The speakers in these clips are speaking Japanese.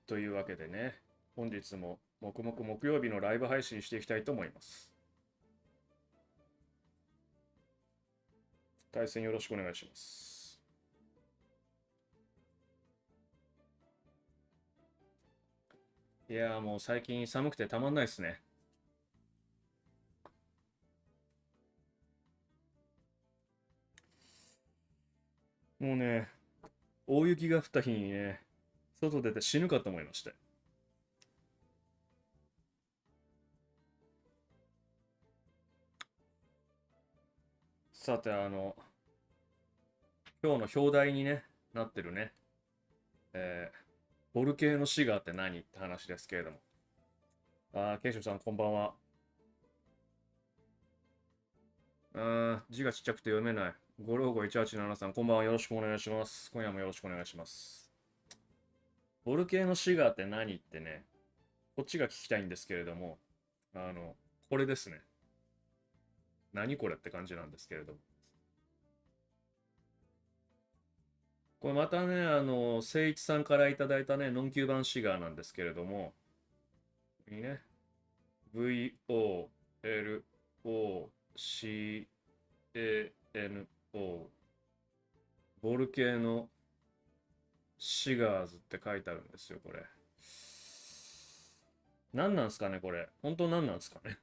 というわけでね、本日も黙々木曜日のライブ配信していきたいと思います。対戦よろしくお願いします。いやーもう最近寒くてたまんないっすね。もうね、大雪が降った日にね、外出て死ぬかと思いました。さて、今日の表題にね、なってるね、ボルケーノシガーって何って話ですけれども。ケイショウさんこんばんは。字がちっちゃくて読めない。5老後187さん、こんばんは。よろしくお願いします。今夜もよろしくお願いします。ボルケーノシガーって何ってね、こっちが聞きたいんですけれども、これですね。何これって感じなんですけれども。これまたね、聖一さんからいただいたね、ノンキューバンシガーなんですけれども、いいね。VOLOCANO ボルケーノシガーズって書いてあるんですよ、これ。何なんすかね、これ。本当何なんすかね。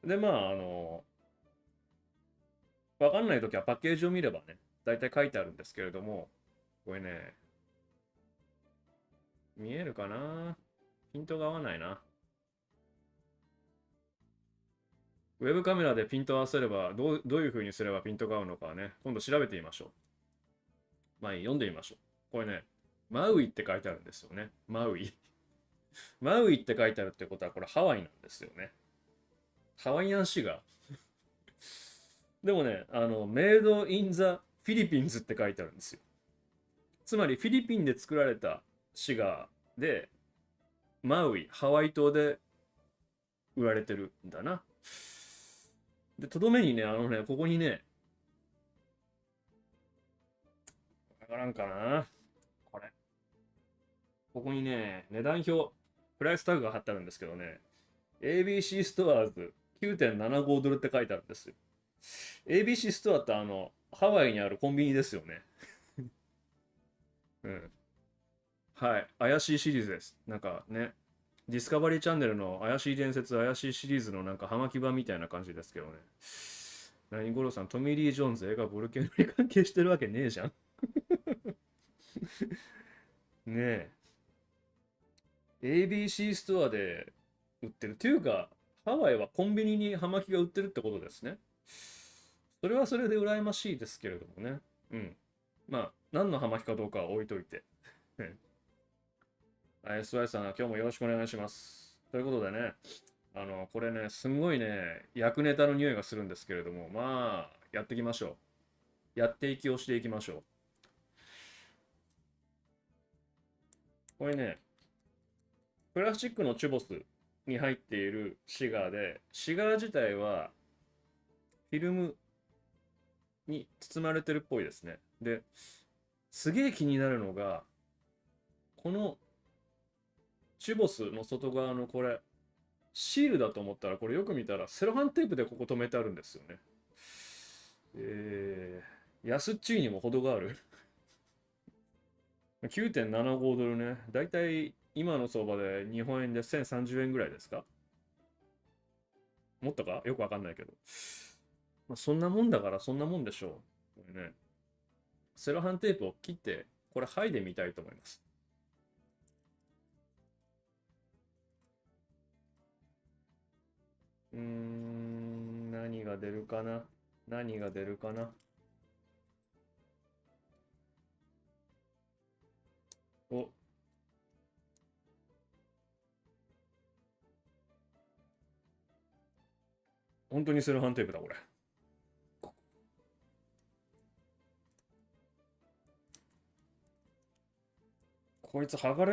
で、まあ、わかんないときはパッケージを見ればね、大体書いてあるんですけれども、これね、見えるかな、ピントが合わないな。ウェブカメラでピントを合わせれば、どういう風にすればピントが合うのかはね、今度調べてみましょう。まあ、読んでみましょう。これね、マウイって書いてあるんですよね。マウイ。マウイって書いてあるってことは、これハワイなんですよね。ハワイアンシガー。でもね、メイドインザフィリピンズって書いてあるんですよ。つまりフィリピンで作られたシガーで、マウイ、ハワイ島で売られてるんだな。で、とどめにね、ここにね、わからんかな、これ。ここにね、値段表、プライスタグが貼ってあるんですけどね、ABC ストアーズ9.75ドルって書いてあるんですよ。ABC ストアってハワイにあるコンビニですよね。うん。はい。怪しいシリーズです。なんかね、ディスカバリーチャンネルの怪しい伝説、怪しいシリーズのなんか、ハマキ版みたいな感じですけどね。何五郎さん、トミー・リー・ジョーンズ映画ボルケーノに関係してるわけねえじゃん。ねえ。ABC ストアで売ってる。っていうか、ハワイはコンビニに葉巻が売ってるってことですね。それはそれで羨ましいですけれどもね。うん。まあ、何の葉巻かどうかは置いといて。SY さん、今日もよろしくお願いします。ということでね、これね、すんごいね、焼くネタの匂いがするんですけれども、まあ、やっていきましょう。やっていきをしていきましょう。これね、プラスチックのチュボスに入っているシガーで、シガー自体はフィルムに包まれてるっぽいですね。で、すげえ気になるのが、このチュボスの外側のこれ、シールだと思ったら、これよく見たらセロハンテープでここ止めてあるんですよね。安っちいにも程がある。9.75ドルね。だいたい今の相場で日本円で1030円ぐらいですか、もっとかよくわかんないけど。まあ、そんなもんだからそんなもんでしょう。これね、セロハンテープを切って、これ剥いでみたいと思います。何が出るかな、何が出るかな。お、本当にセロハンテープだ、これ。こいつ剥が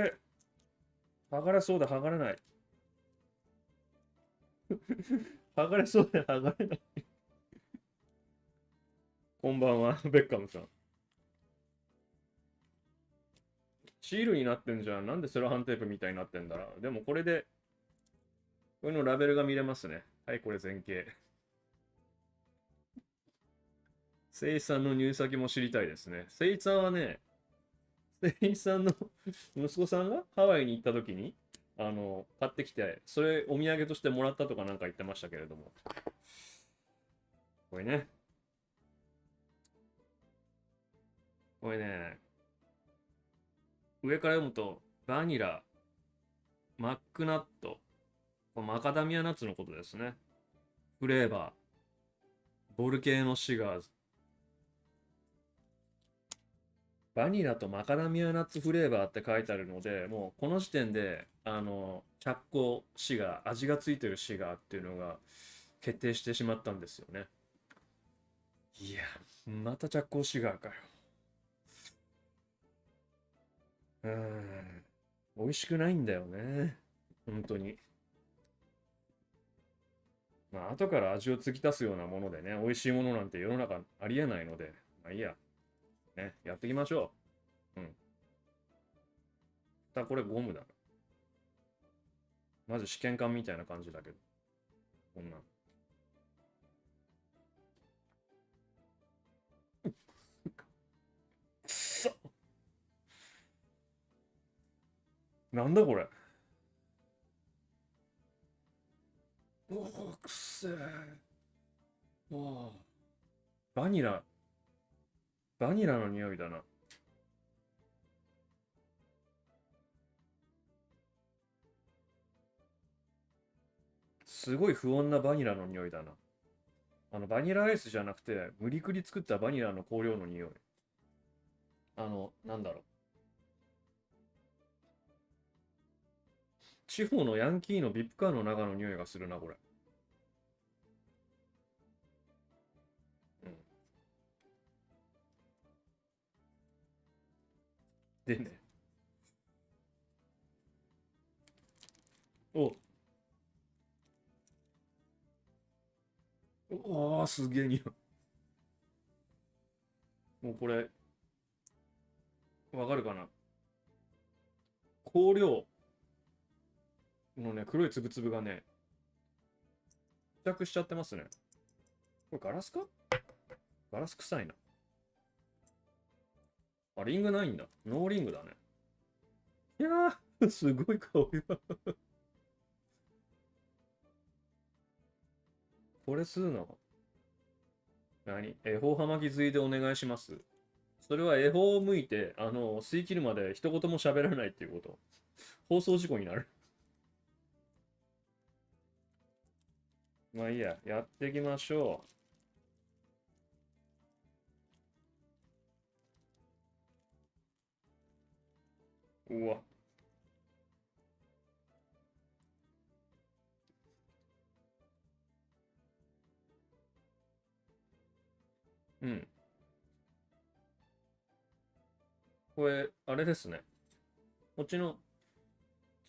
れそうで剥がれない。剥がれそうで剥がれない。こんばんは、ベッカムさん。シールになってんじゃん。なんでセロハンテープみたいになってんだろう。でもこれで、これのラベルが見れますね。はい、これ前景。せいさんの入先も知りたいですね。せいさんはね、せいさんの息子さんがハワイに行った時に、買ってきて、それお土産としてもらったとかなんか言ってましたけれども。これね、これね、上から読むと、バニラ、マックナット、これマカダミアナッツのことですね。フレーバー、ボルケーノシガーズ。バニラとマカダミアナッツフレーバーって書いてあるので、もうこの時点で、着工シガー、味がついてるシガーっていうのが決定してしまったんですよね。いや、また着工シガーかよ。うーん。美味しくないんだよね。本当に。まあ、後から味を継ぎ足すようなものでね、美味しいものなんて世の中ありえないので、まあいいや。ね、やっていきましょう。うん。これゴムだな。まず試験管みたいな感じだけど。こんなん。くそ、なんだこれ。おお、くせえ。おお、バニラ、バニラの匂いだな。すごい不穏なバニラの匂いだな。バニラアイスじゃなくて、無理くり作ったバニラの香料の匂い。なんだろう。地方のヤンキーのビップカーの中の匂いがするな、これ。うん。でね。お、おー、すげえ匂い。もうこれ、わかるかな。香料のね、黒いつぶつぶがね、付着しちゃってますね。これガラスか、ガラス臭いな。あ、リングないんだ。ノーリングだね。いやー、すごい香りが。これ吸うの恵方はまぎ吸いでお願いします。それは恵方を向いて、吸い切るまで一言も喋らないっていうこと。放送事故になる。まあいいや、やっていきましょう。うわ。うん。これ、あれですね。こっちの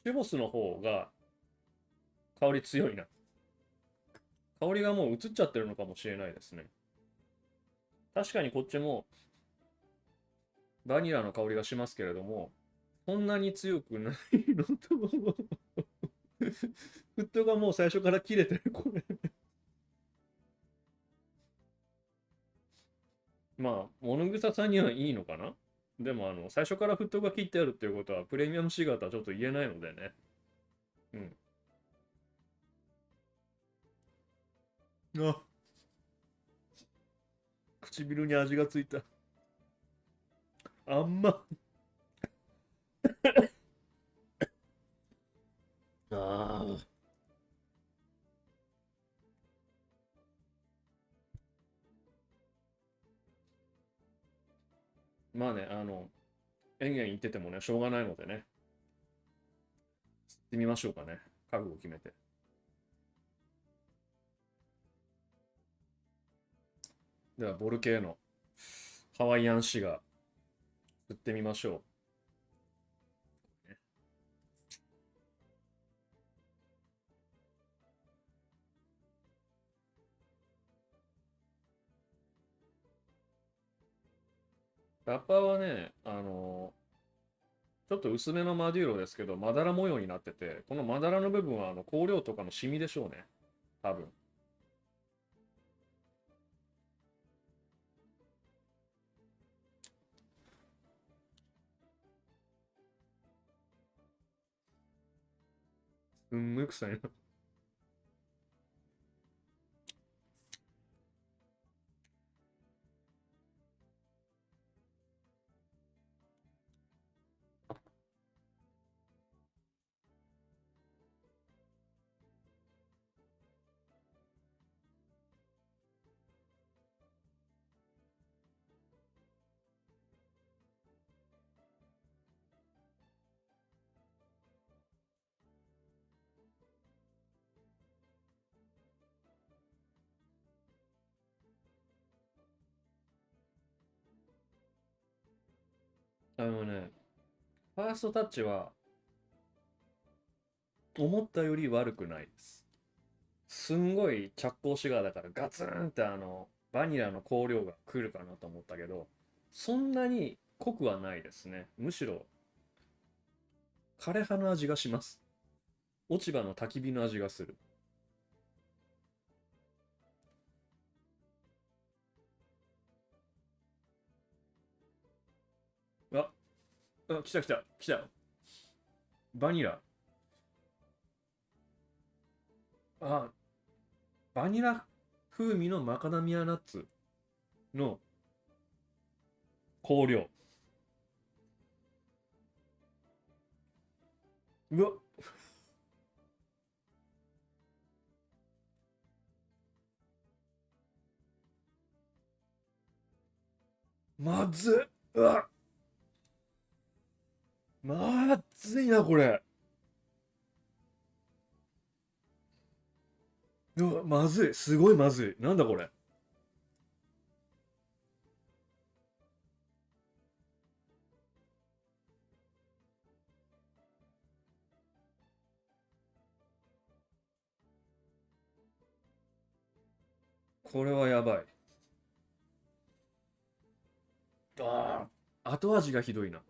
チュボスの方が香り強いな。香りがもう移っちゃってるのかもしれないですね。確かにこっちもバニラの香りがしますけれども、そんなに強くないのと、フットがもう最初から切れてる、これ。まあ、物草さんにはいいのかな。でも、最初からフットが切ってあるっていうことは、プレミアムシガーとはちょっと言えないのでね。うん。あ、唇に味がついた。あんま。ああ。まあね、延々言っててもね、しょうがないのでね。行ってみましょうかね。覚悟決めて。では、ボルケーノ、ハワイアンシガー、吸ってみましょう。ラッパーはね、ちょっと薄めのマデューロですけど、まだら模様になってて、このまだらの部分は香料とかのシミでしょうね。多分。すんごい臭いな。あのね、ファーストタッチは思ったより悪くないです。すんごい着工シガーだからガツンってバニラの香料が来るかなと思ったけど、そんなに濃くはないですね。むしろ枯葉の味がします。落ち葉の焚き火の味がする。あ、来た来た来た。バニラ。あ、バニラ風味のマカダミアナッツの香料。うわ、まずっ。うわ、まずいな、これ。うわ、まずい。すごいまずい。なんだこれ。これはやばい。ああ、後味がひどいな。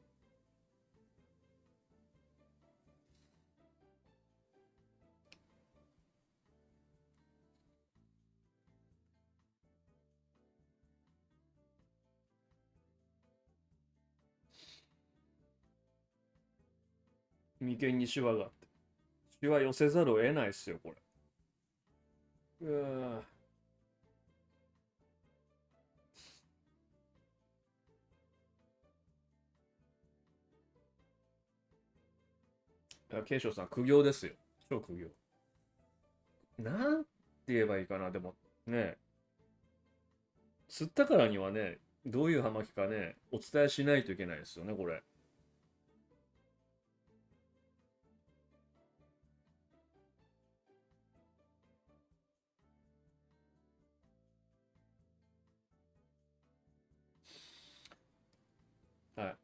眉間にシワがあって。シワ寄せざるを得ないっすよ、これ。うわぁ。慶章さん、苦行ですよ。超苦行。なんて言えばいいかな、でも、ね、吸ったからにはね、どういう葉巻かね、お伝えしないといけないですよね、これ。はい。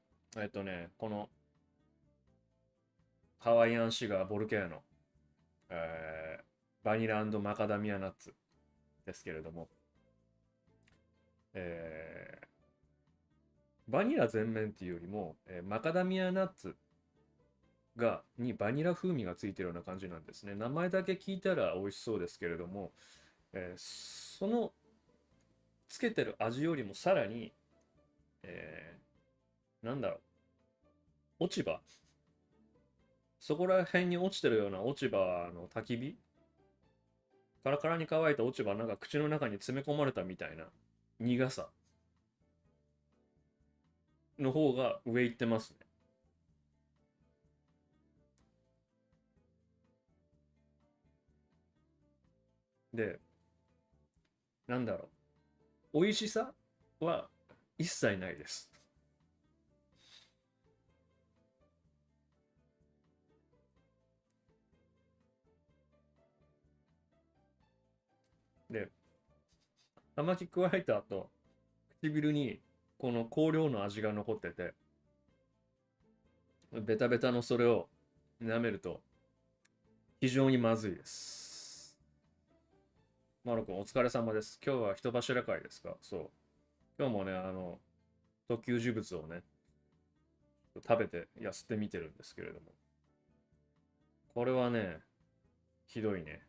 このハワイアンシガーボルケーノ、バニラマカダミアナッツですけれども、えバニラ全面っていうよりも、マカダミアナッツにバニラ風味がついてるような感じなんですね。名前だけ聞いたら美味しそうですけれども、そのつけてる味よりもさらに、なんだろう、落ち葉、そこら辺に落ちてるような落ち葉の焚き火、カラカラに乾いた落ち葉なんか口の中に詰め込まれたみたいな苦さの方が上行ってますね。で、なんだろう、美味しさは一切ないです。で、甘き加えた後、唇にこの香料の味が残ってて、ベタベタのそれを舐めると非常にまずいです。マロ君お疲れ様です。今日は人柱会ですか？そう。今日もね、特級呪物をね、食べて痩せてみてるんですけれども、これはね、ひどいね。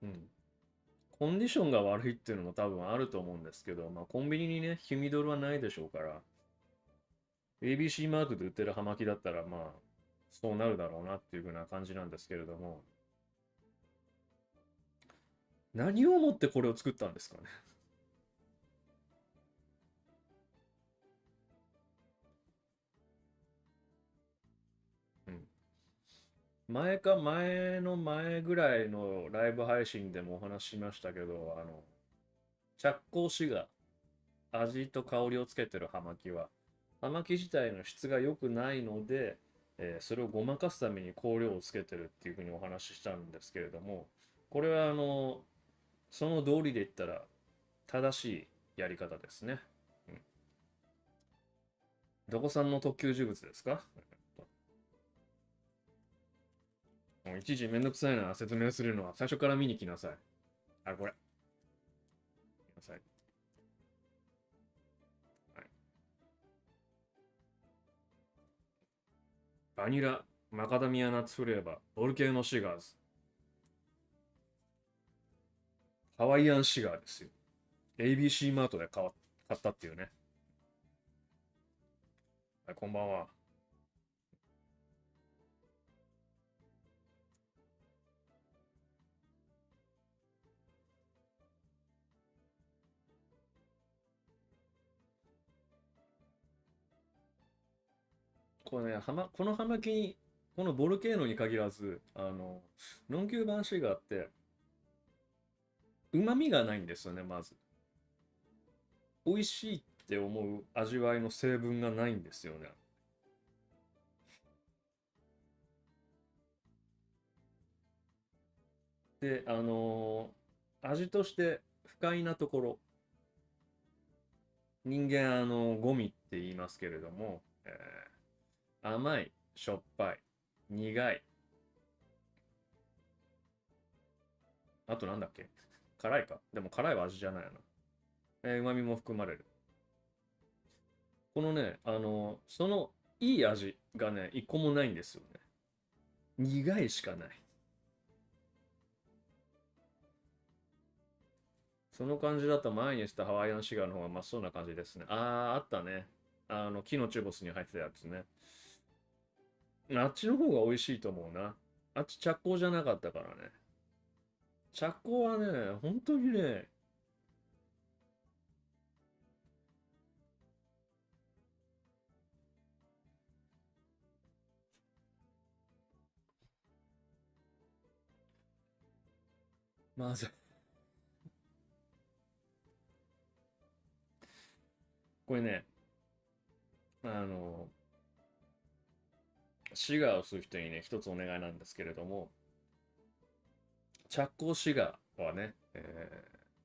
うん。コンディションが悪いっていうのも多分あると思うんですけど、まあコンビニにね、ヒュミドルはないでしょうから、ABC マークで売ってる葉巻だったら、まあ、そうなるだろうなっていう風な感じなんですけれども、何をもってこれを作ったんですかね。うん。前か前の前ぐらいのライブ配信でもお話ししましたけど、着工紙が味と香りをつけてる葉巻は、葉巻自体の質が良くないので、それをごまかすために香料をつけてるっていうふうにお話ししたんですけれども、これはその通りで言ったら正しいやり方ですね。うん、どこさんの特級呪物ですか？もういちいちめんどくさいな説明するのは最初から見に来なさい。あ、これ。見なさい。はい、バニラ、マカダミアナッツフレーバー、ボルケーノシガーズ、ハワイアンシガーですよ。ABC マートで買ったっていうね。はい、こんばんは。これね、この葉巻に、このボルケーノに限らず、ノンキューバンシガーって、旨味がないんですよね、まず。美味しいって思う味わいの成分がないんですよね。で、味として不快なところ、人間、ゴミって言いますけれども、甘い、しょっぱい、苦い、あとなんだっけ？辛いか。でも辛いは味じゃないよな。旨味も含まれる。このね、そのいい味がね、一個もないんですよね。苦いしかない。その感じだと前にしたハワイアンシガーの方がまっそうな感じですね。あったね。木のチューボスに入ってたやつね。あっちの方が美味しいと思うな。あっち着工じゃなかったからね。着工はね、本当にね、まず、これね、あの、シガーを吸う人にね、一つお願いなんですけれども、着工シガーはね、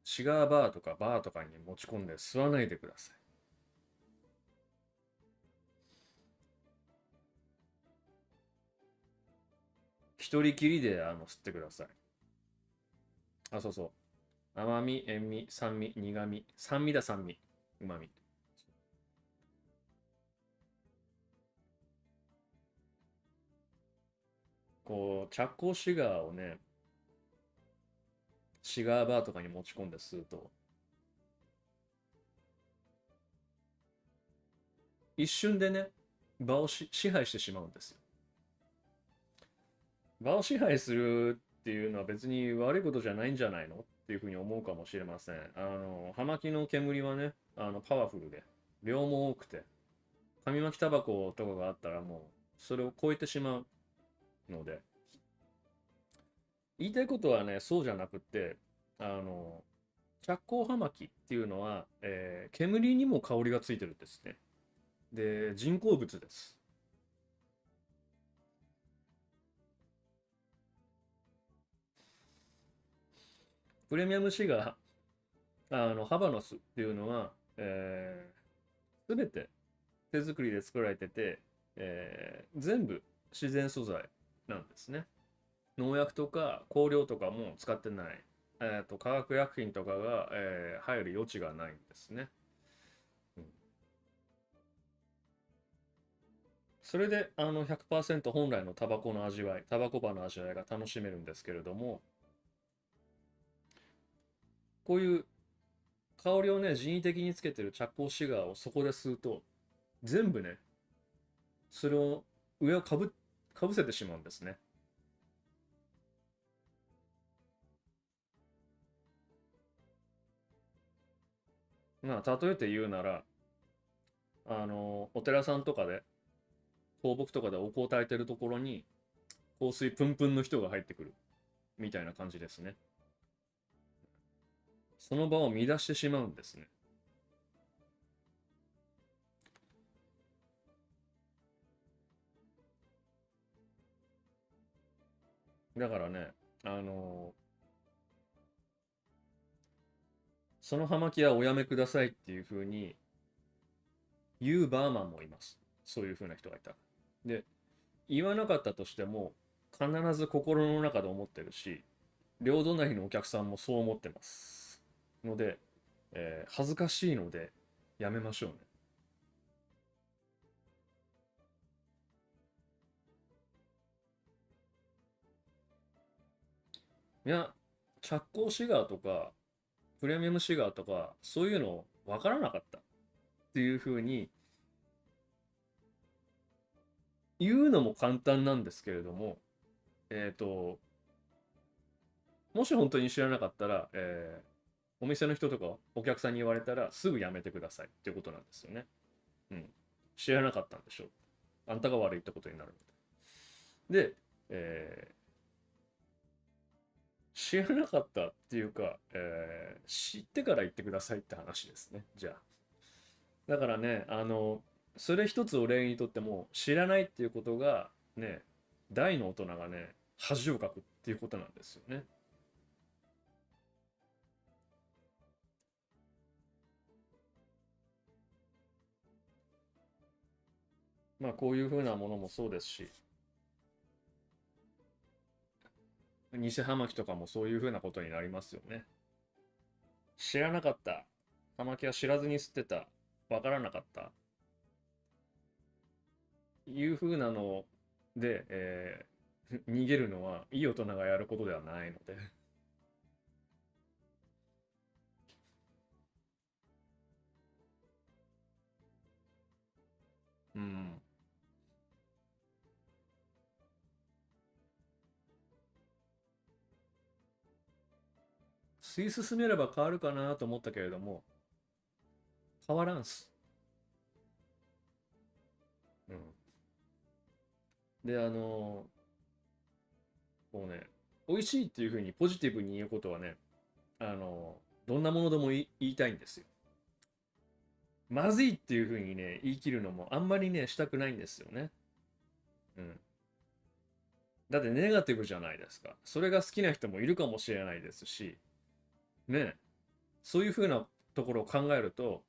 シガーバーとかバーとかに持ち込んで吸わないでください。一人きりで吸ってください。あ、そうそう。甘み、塩味、酸味、苦味。酸味だ、酸味。うまみ。こう、着工シガーをね、シガーバーとかに持ち込んで吸うと、一瞬でね、場を支配してしまうんですよ。場を支配するっていうのは別に悪いことじゃないんじゃないのっていうふうに思うかもしれません。葉巻の煙はね、パワフルで、量も多くて、紙巻きタバコとかがあったらもう、それを超えてしまうので、言いたいことはね、そうじゃなくって、あの、着工葉巻っていうのは、煙にも香りがついてるんですね。で、人工物です。プレミアムシガー、ハバノスっていうのは、すべて手作りで作られてて、全部自然素材なんですね。農薬とか香料とかも使ってない、化学薬品とかが、入る余地がないんですね。うん、それで100%本来のタバコの味わい、タバコ葉の味わいが楽しめるんですけれども、こういう香りをね、人為的につけてる着香シガーをそこで吸うと、全部ね、それを上をかぶせてしまうんですね。まあ、例えて言うなら、お寺さんとかで、香木とかでお香を焚いてるところに、香水プンプンの人が入ってくるみたいな感じですね。その場を乱してしまうんですね。だからね、あのその葉巻はおやめくださいっていう風に言うバーマンもいます。そういう風な人がいた。で、言わなかったとしても、必ず心の中で思ってるし、両隣のお客さんもそう思ってます。ので、恥ずかしいので、やめましょうね。いや、着工シガーとか、プレミアムシガーとか、そういうの分からなかったっていう風に言うのも簡単なんですけれども、えっ、と、もし本当に知らなかったら、お店の人とかお客さんに言われたらすぐやめてくださいっていうことなんですよね。うん。知らなかったんでしょう。あんたが悪いってことになるので。で、知らなかったっていうか、知ってから言ってくださいって話ですね。じゃあ。だからね、それ一つを例にとっても、知らないっていうことが、ね、大の大人がね、恥をかくっていうことなんですよね。まあ、こういうふうなものもそうですし、偽葉巻とかもそういうふうなことになりますよね。知らなかった。葉巻は知らずに吸ってた。わからなかった。いうふうなので、逃げるのはいい大人がやることではないので。うん。吸い進めれば変わるかなと思ったけれども、変わらんす。うん。で、こうね、美味しいっていうふうにポジティブに言うことはね、どんなものでも言いたいんですよ。まずいっていうふうにね、言い切るのもあんまりね、したくないんですよね。うん。だってネガティブじゃないですか。それが好きな人もいるかもしれないですし、ね、そういうふうなところを考えると、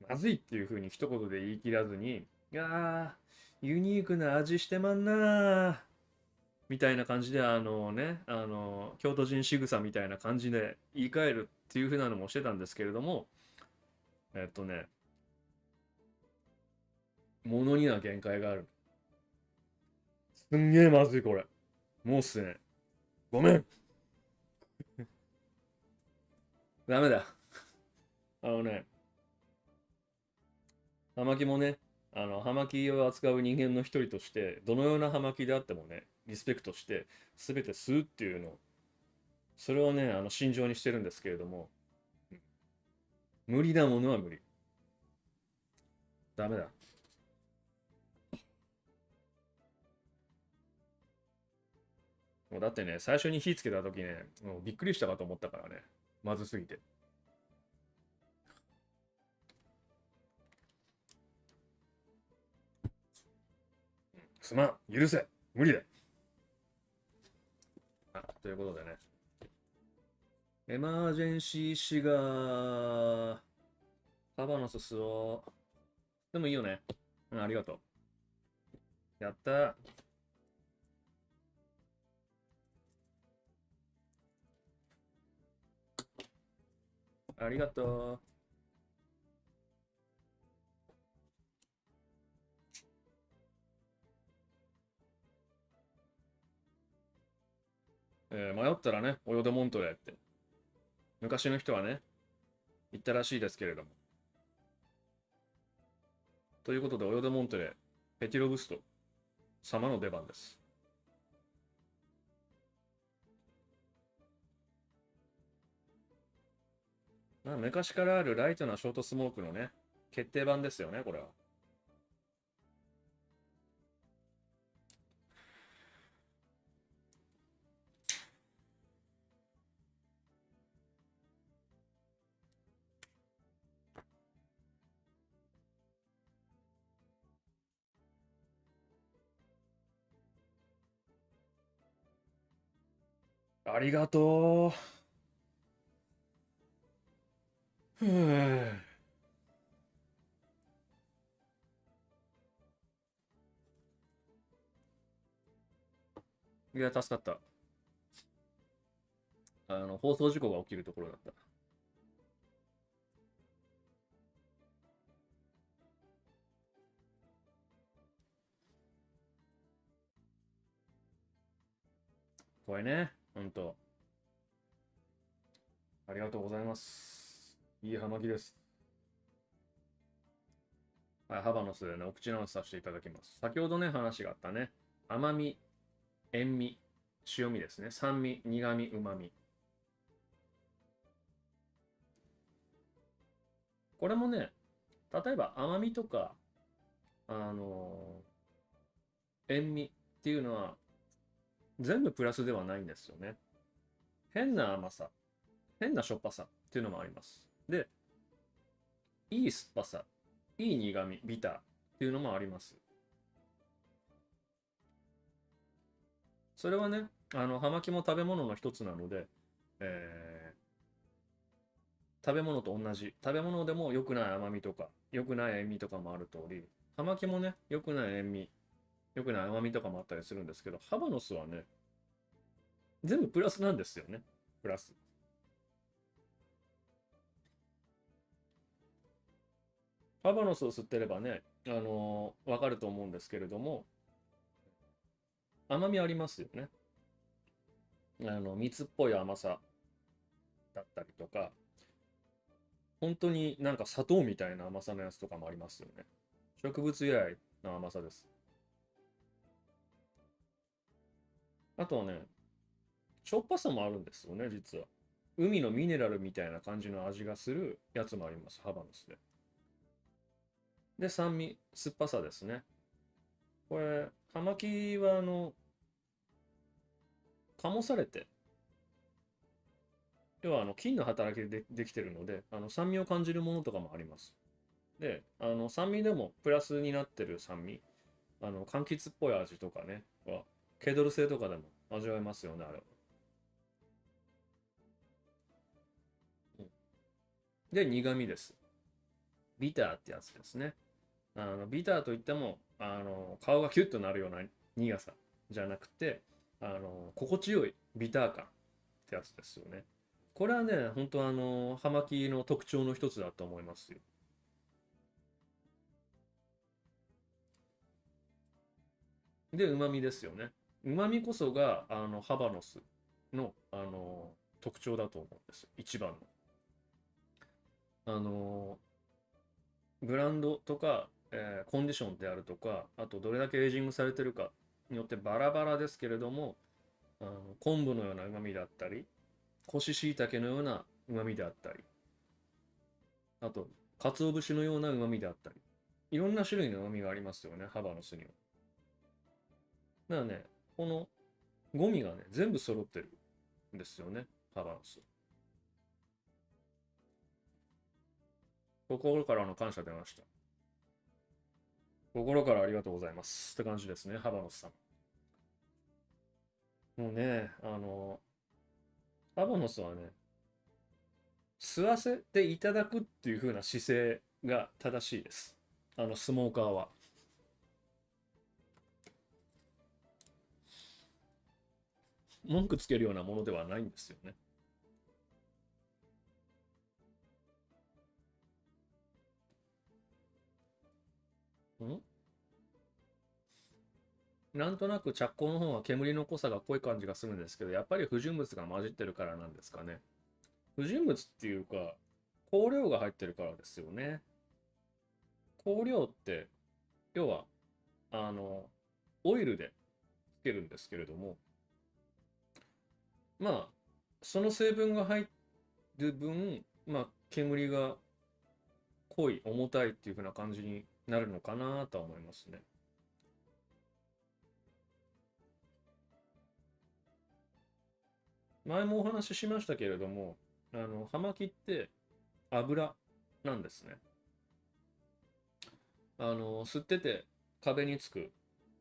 まずいっていうふうに一言で言い切らずに、いやー、ユニークな味してまんなー、みたいな感じで、京都人仕草みたいな感じで言い換えるっていうふうなのもしてたんですけれども、えっとね、ものには限界がある。すんげえまずいこれ。もうっすね。ごめん。ダメだ。あのね、葉巻もね、葉巻を扱う人間の一人として、どのような葉巻であってもね、リスペクトして、すべて吸うっていうの、それをね、心情にしてるんですけれども、無理なものは無理。ダメだ。もうだってね、最初に火つけた時ね、もうびっくりしたかと思ったからね。まずすぎて。すまん、許せ、無理だ。ということでね、エマージェンシーシガー、ハバのススを、でもいいよね。うん、ありがとう。やったー。ありがとう。迷ったらね、オヨデモントレーって昔の人はね、言ったらしいですけれども。ということで、オヨデモントレー、ペティロブスト様の出番です。まあ、昔からあるライトなショートスモークのね、決定版ですよね、これは。ありがとう。ふぅ。いや、助かった。放送事故が起きるところだった。これね、ほんと。ありがとうございます。いい葉巻です。はい、ハバノスでね、お口直しさせていただきます。先ほどね、話があったね。甘み、塩味、塩味ですね。酸味、苦味、旨味。これもね、例えば甘みとか、あの塩味っていうのは全部プラスではないんですよね。変な甘さ、変なしょっぱさっていうのもあります。で、いい酸っぱさ、いい苦味、ビターっていうのもあります。それはね、葉巻も食べ物の一つなので、え食べ物と同じ。食べ物でも良くない甘みとか、良くない塩味とかもある通り、葉巻もね、良くない塩味、良くない甘みとかもあったりするんですけど、ハバノスはね、全部プラスなんですよね。プラス。ハバノスを吸ってればね、わかると思うんですけれども、甘みありますよね。蜜っぽい甘さだったりとか、本当になんか砂糖みたいな甘さのやつとかもありますよね。植物由来の甘さです。あとはね、しょっぱさもあるんですよね、実は。海のミネラルみたいな感じの味がするやつもあります、ハバノスで。で、酸味、酸っぱさですね。これ、葉巻は醸されて、要は菌の働きでできてるので、酸味を感じるものとかもあります。で、酸味でもプラスになってる酸味、柑橘っぽい味とかね、は、ケドル性とかでも味わえますよね、あれは。うん。で、苦味です。ビターってやつですね。ビターといっても、顔がキュッとなるような苦さじゃなくて、心地よいビター感ってやつですよね。これはね、本当葉巻の特徴の一つだと思いますよ。で、旨味ですよね。旨味こそが、ハバノスの、特徴だと思うんですよ。一番の。あの、ブランドとか、コンディションであるとか、あとどれだけエイジングされてるかによってバラバラですけれども、昆布のような旨味だったり、干し椎茸のような旨味であったり、あと、鰹節のような旨味であったり、いろんな種類の旨味がありますよね、ハバノスには。だからね、このゴミがね、全部揃ってるんですよね、ハバノス。心からの感謝出ました。心からありがとうございます。って感じですね、ハバノスさん。もうね、ハバノスはね、吸わせていただくっていう風な姿勢が正しいです。スモーカーは。文句つけるようなものではないんですよね。んなんとなく着工の方は煙の濃さが濃い感じがするんですけど、やっぱり不純物が混じってるからなんですかね。不純物っていうか、香料が入ってるからですよね。香料って、要は、あの、オイルでつけるんですけれども、まあ、その成分が入る分、まあ、煙が濃い、重たいっていう風な感じになるのかなとは思いますね。前もお話ししましたけれども、葉巻って油なんですね。吸ってて壁につく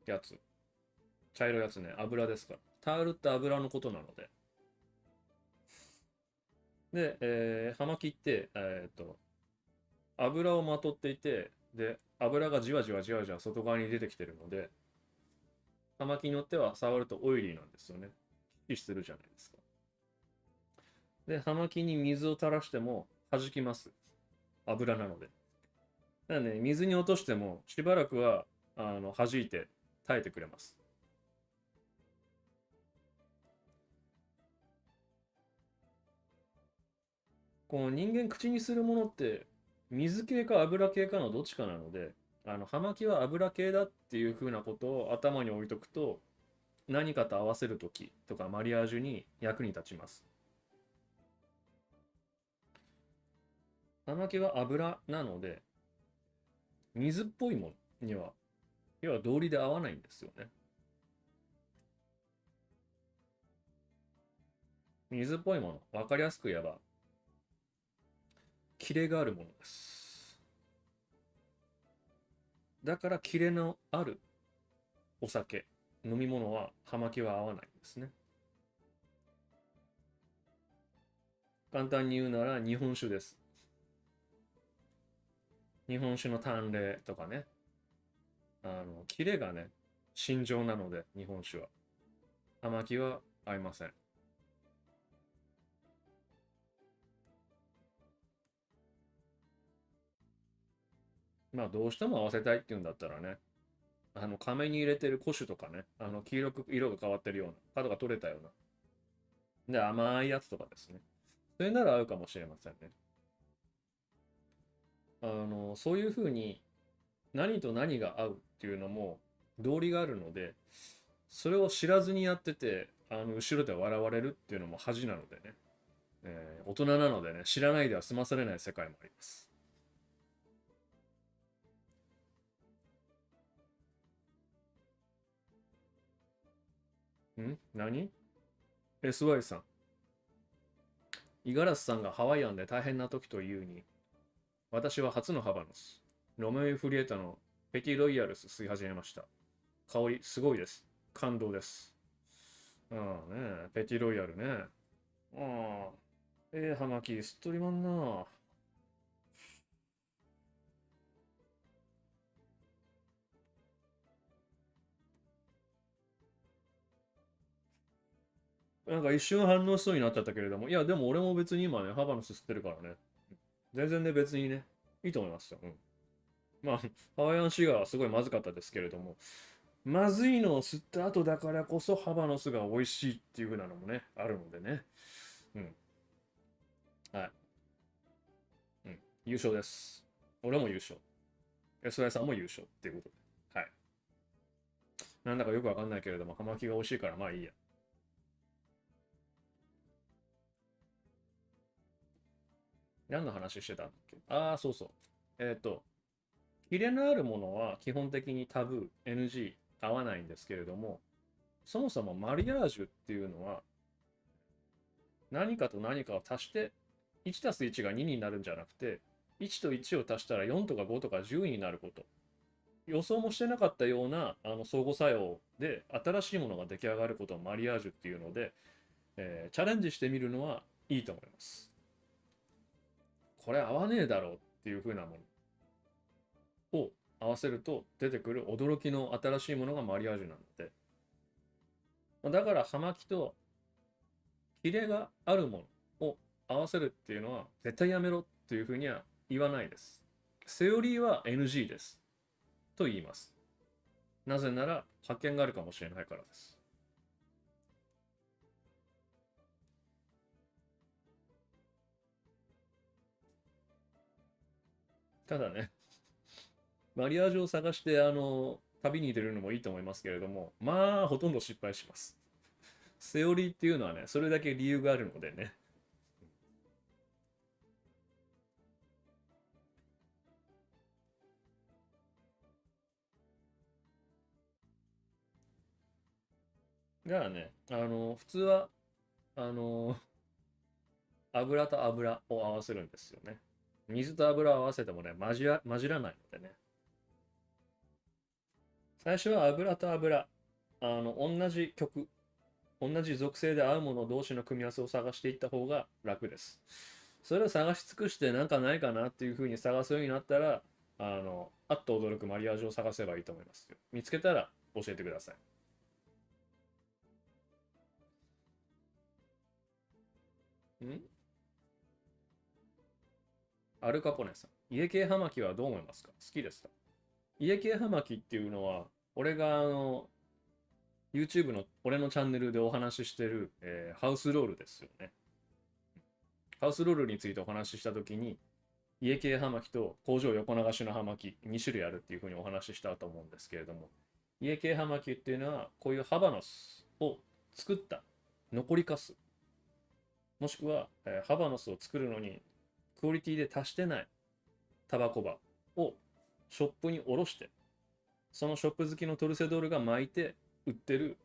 やつ、茶色いやつね、油ですから。タールって油のことなので。で、葉巻って、油をまとっていて、で、油がじわじわじわじわ外側に出てきてるので、葉巻によっては触るとオイリーなんですよね。キするじゃないですか。で、葉巻に水を垂らしても弾きます。油なので。だからね、水に落としてもしばらくは弾いて耐えてくれます。この人間口にするものって水系か油系かのどっちかなので、葉巻は油系だっていうふうなことを頭に置いとくと、何かと合わせるときとかマリアージュに役に立ちます。葉巻は油なので、水っぽいものには、要は道理で合わないんですよね。水っぽいもの、わかりやすく言えば、キレがあるものです。だから、キレのあるお酒、飲み物は葉巻は合わないんですね。簡単に言うなら日本酒です。日本酒の淡麗とかね、キレがね、清浄なので、日本酒は。葉巻は合いません。まあ、どうしても合わせたいっていうんだったらね、亀に入れてる古酒とかね、黄色く色が変わってるような、角が取れたような、で、甘いやつとかですね。それなら合うかもしれませんね。そういうふうに何と何が合うっていうのも道理があるので、それを知らずにやってて、後ろで笑われるっていうのも恥なのでね、大人なのでね、知らないでは済まされない世界もあります。何 ?SY さん。五十嵐さんがハワイアンで大変な時というに、私は初のハバノス、ロメオ・フリエタのペティロイヤルス吸い始めました。香り、すごいです。感動です。ああね、ペティロイヤルね。ああ、葉巻、吸っとりまんな。なんか一瞬反応しそうになっちゃったけれども、いや、でも俺も別に今ね、ハバノス吸ってるからね。全然ね、別にね、いいと思いますよ。うん。まあ、ハワイアンシガーはすごいまずかったですけれども、まずいのを吸った後だからこそハバノスが美味しいっていう風なのもね、あるのでね。うん。はい。うん。優勝です。俺も優勝。SY さんも優勝っていうことで。はい。なんだかよくわかんないけれども、葉巻が美味しいからまあいいや。何の話してたんだっけ。ああ、そうそう。ヒレのあるものは基本的にタブー、NG、合わないんですけれども、そもそもマリアージュっていうのは何かと何かを足して1たす1が2になるんじゃなくて、1と1を足したら4とか5とか10になること。予想もしてなかったような相互作用で新しいものが出来上がることをマリアージュっていうので、チャレンジしてみるのはいいと思います。これ合わねえだろうっていう風なものを合わせると出てくる驚きの新しいものがマリアージュなので、だから葉巻とキレがあるものを合わせるっていうのは絶対やめろっていうふうには言わないです。セオリーは NG です。と言います。なぜなら発見があるかもしれないからです。ただね、マリアージュを探して旅に出るのもいいと思いますけれども、まあほとんど失敗します。セオリーっていうのはね、それだけ理由があるのでね。だからね、普通はあの油と油を合わせるんですよね。水と油を合わせてもね、混じらないのでね。最初は油と油、同じ曲、同じ属性で合うもの同士の組み合わせを探していった方が楽です。それを探し尽くしてなんかないかなっていう風に探すようになったら、あっと驚くマリアージュを探せばいいと思いますよ。見つけたら教えてください。んアルカポネさん。家系葉巻はどう思いますか？好きですか？家系葉巻っていうのは、俺がYouTube の俺のチャンネルでお話ししてる、ハウスロールですよね。ハウスロールについてお話ししたときに、家系葉巻と工場横流しの葉巻2種類あるっていうふうにお話ししたと思うんですけれども、家系葉巻っていうのはこういうハバノスを作った残りかす、もしくは、ハバノスを作るのにクオリティで達してないタバコ葉をショップに卸して、そのショップ好きのトルセドールが巻いて売ってる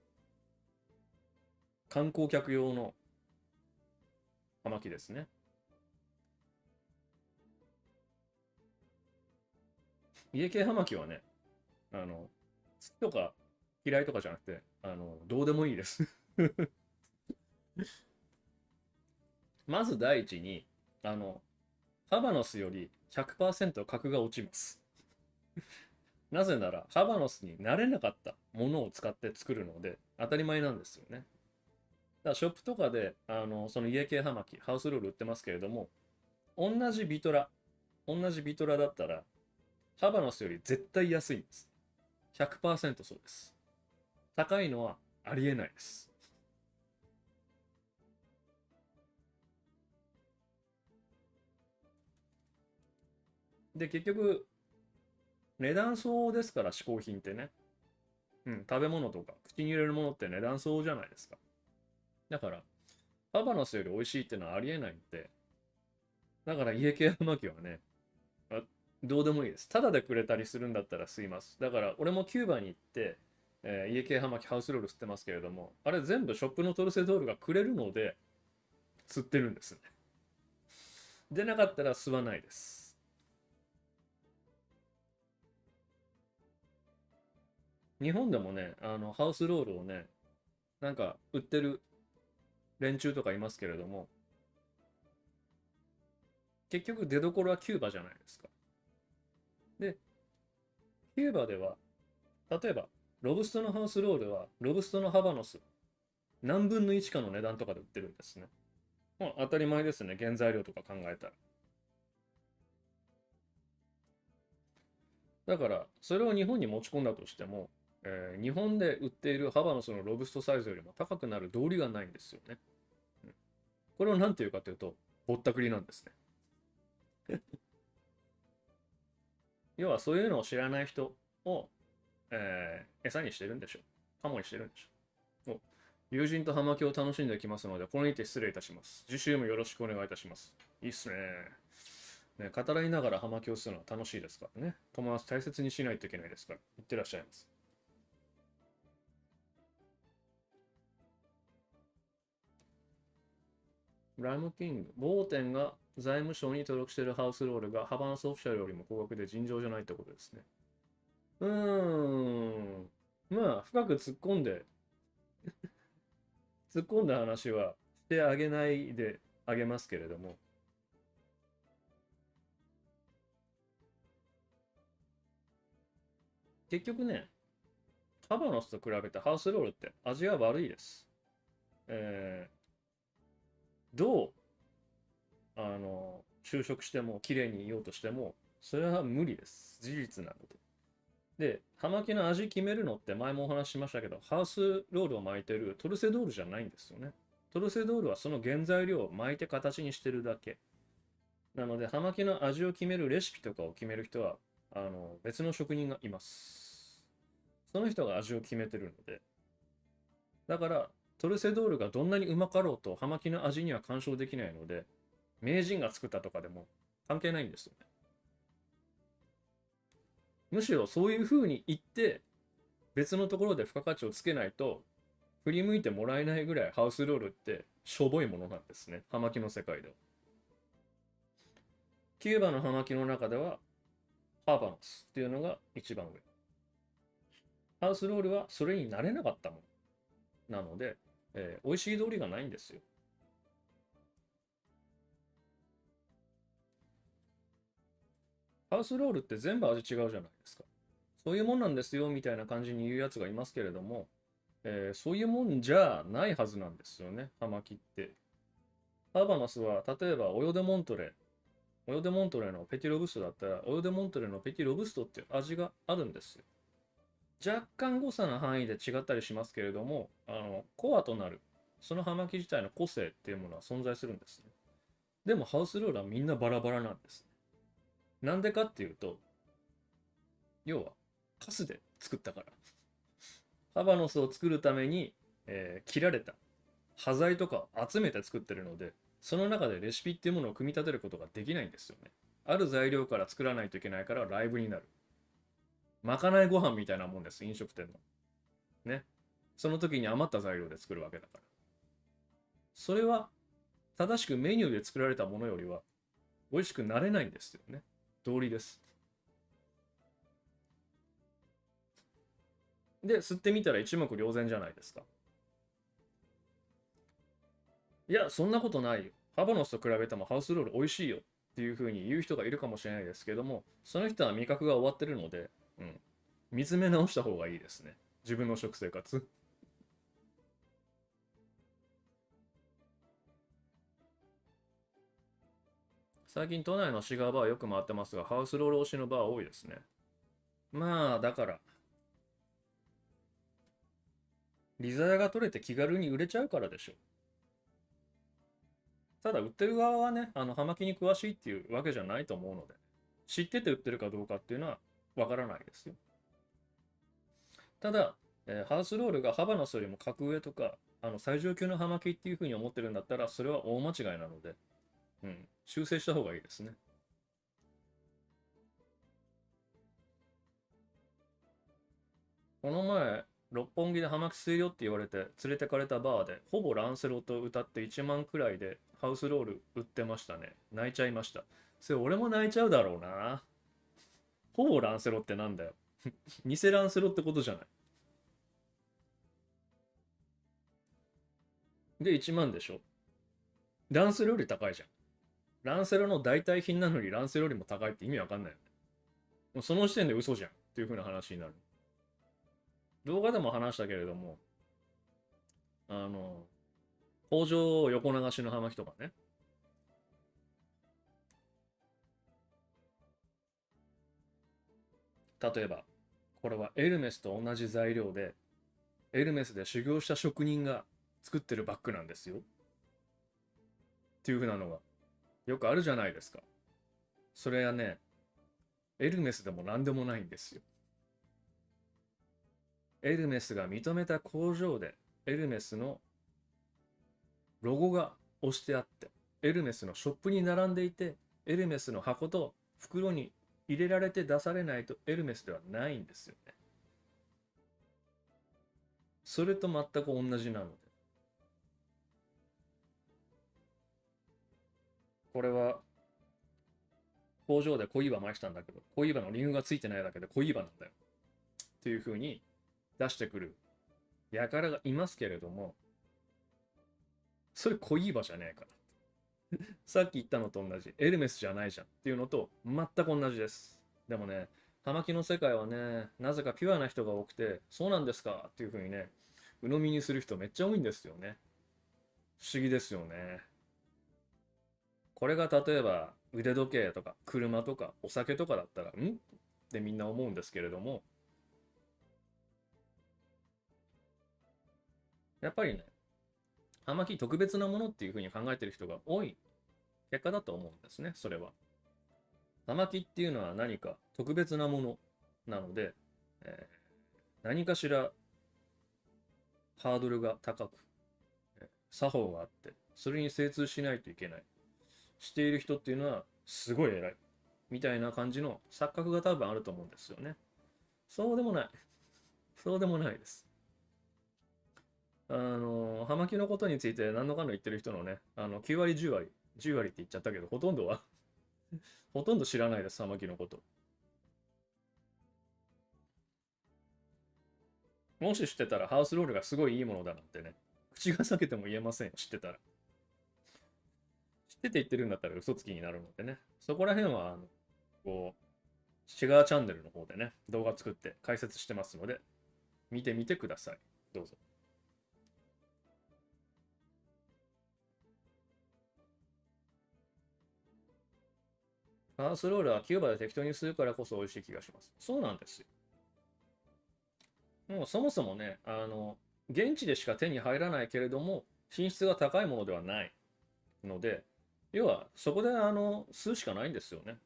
観光客用の葉巻ですね。家系葉巻はね、好きとか嫌いとかじゃなくて、どうでもいいです。まず第一に、あの、ハバノスより100%格が落ちます。なぜなら、ハバノスになれなかったものを使って作るので、当たり前なんですよね。だからショップとかで、その家系葉巻、ハウスロール売ってますけれども、同じビトラ、同じビトラだったら、ハバノスより絶対安いんです。100%そうです。高いのはありえないです。で、結局、値段相応ですから、嗜好品ってね。うん、食べ物とか、口に入れるものって値段相応じゃないですか。だから、ハバノスより美味しいっていうのはありえないんで、だから家系葉巻はね、あどうでもいいです。ただでくれたりするんだったら吸います。だから、俺もキューバに行って、家系葉巻ハウスロール吸ってますけれども、あれ全部ショップのトルセドールがくれるので、吸ってるんですね。でなかったら吸わないです。日本でもね、ハウスロールをね、なんか売ってる連中とかいますけれども、結局出どころはキューバじゃないですか。で、キューバでは、例えば、ロブストのハウスロールは、ロブストのハバノス、何分の1かの値段とかで売ってるんですね。まあ、当たり前ですね、原材料とか考えたら。だから、それを日本に持ち込んだとしても、日本で売っているハバノスのロブストサイズよりも高くなる道理がないんですよね。うん、これを何て言うかというと、ぼったくりなんですね。要はそういうのを知らない人を、餌にしてるんでしょう。カモにしてるんでしょう。友人と葉巻を楽しんできますので、これにて失礼いたします。次週もよろしくお願いいたします。いいっすね。ね、語らいながら葉巻をするのは楽しいですからね。友達大切にしないといけないですから。いってらっしゃいます。ラムキング、ボーテンが財務省に登録しているハウスロールがハバナスオフィシャルよりも高額で尋常じゃないってことですね。うーん。まあ、深く突っ込んだ話はしてあげないであげますけれども、結局ね、ハバナスと比べてハウスロールって味は悪いです。えどう、就職しても綺麗にいようとしても、それは無理です。事実なので。で、葉巻の味決めるのって前もお話ししましたけど、ハウスロールを巻いてるトルセドールじゃないんですよね。トルセドールはその原材料を巻いて形にしてるだけ。なので、葉巻の味を決めるレシピとかを決める人は、別の職人がいます。その人が味を決めてるので。だから、トルセドールがどんなにうまかろうと、葉巻の味には干渉できないので、名人が作ったとかでも関係ないんですよね。むしろそういう風に言って、別のところで付加価値をつけないと、振り向いてもらえないぐらいハウスロールってしょぼいものなんですね。葉巻の世界では。キューバの葉巻の中では、ハーバノスっていうのが一番上。ハウスロールはそれになれなかったものなので、美味しい通りがないんですよ。ハウスロールって全部味違うじゃないですか。そういうもんなんですよみたいな感じに言うやつがいますけれども、そういうもんじゃないはずなんですよね、葉巻って。ハーバノスは例えばオヨデモントレのペティロブストだったら、オヨデモントレのペティロブストっていう味があるんですよ。若干誤差の範囲で違ったりしますけれども、コアとなる、その葉巻自体の個性っていうものは存在するんですね。でもハウスロールはみんなバラバラなんです。なんでかっていうと、要はカスで作ったから。ハバノスを作るために、切られた端材とかを集めて作ってるので、その中でレシピっていうものを組み立てることができないんですよね。ある材料から作らないといけないからライブになる。まかないご飯みたいなもんです、飲食店の。ね。その時に余った材料で作るわけだから。それは正しくメニューで作られたものよりは美味しくなれないんですよね。道理です。で、吸ってみたら一目瞭然じゃないですか。いや、そんなことないよ。ハバノスと比べてもハウスロール美味しいよっていう風に言う人がいるかもしれないですけども、その人は味覚が終わってるので、うん、見つめ直した方がいいですね。自分の食生活。最近都内のシガーバーよく回ってますが、ハウスロール推しのバー多いですね。まあ、だから、利ザヤが取れて気軽に売れちゃうからでしょ。ただ、売ってる側はね、葉巻に詳しいっていうわけじゃないと思うので、知ってて売ってるかどうかっていうのはわからないですよ。ただ、ハウスロールがハバナスよりも格上とか、最上級の葉巻っていうふうに思ってるんだったら、それは大間違いなので、うん、修正した方がいいですね。この前、六本木で葉巻吸いよって言われて連れてかれたバーで、ほぼランセロと歌って1万くらいでハウスロール売ってましたね。泣いちゃいました。それ俺も泣いちゃうだろうな。ほぼランセロってなんだよ。偽ランセロってことじゃない。で、1万でしょ。ランセロより高いじゃん。ランセロの代替品なのにランセロよりも高いって意味わかんないよね。もうその時点で嘘じゃんっていう風な話になる。動画でも話したけれども、あの、工場横流しの葉巻とかね。例えば、これはエルメスと同じ材料で、エルメスで修行した職人が作ってるバッグなんですよ。っていう風なのがよくあるじゃないですか。それはね、エルメスでも何でもないんですよ。エルメスが認めた工場で、エルメスのロゴが押してあって、エルメスのショップに並んでいて、エルメスの箱と袋に入れられて出されないとエルメスではないんですよね。それと全く同じなので。これは工場でコイーバ巻いたんだけど、コイーバのリングがついてないだけでコイーバなんだよ。っていう風に出してくる輩がいますけれども、それコイーバじゃねえから。さっき言ったのと同じ。エルメスじゃないじゃんっていうのと全く同じです。でもね、葉巻の世界はね、なぜかピュアな人が多くて、そうなんですかっていう風にね、鵜呑みにする人めっちゃ多いんですよね。不思議ですよね。これが例えば腕時計とか車とかお酒とかだったら、んってみんな思うんですけれども、やっぱりね、葉巻特別なものっていうふうに考えてる人が多い結果だと思うんですね、それは。葉巻っていうのは何か特別なものなので、何かしらハードルが高く、作法があって、それに精通しないといけない。している人っていうのはすごい偉い。みたいな感じの錯覚が多分あると思うんですよね。そうでもない。そうでもないです。葉巻のことについて何のかの言ってる人のね、9割、10割、10割って言っちゃったけど、ほとんどはほとんど知らないです、葉巻のこと。もし知ってたら、ハウスロールがすごいいいものだなんてね、口が裂けても言えませんよ、知ってたら。知ってて言ってるんだったら嘘つきになるのでね、そこら辺は、こう、シガーチャンネルの方でね、動画作って解説してますので、見てみてください。どうぞ。ハウスロールはキューバで適当にするからこそ美味しい気がします。そうなんですよ。もうそもそもね、現地でしか手に入らないけれども、品質が高いものではないので、要はそこで吸うしかないんですよね。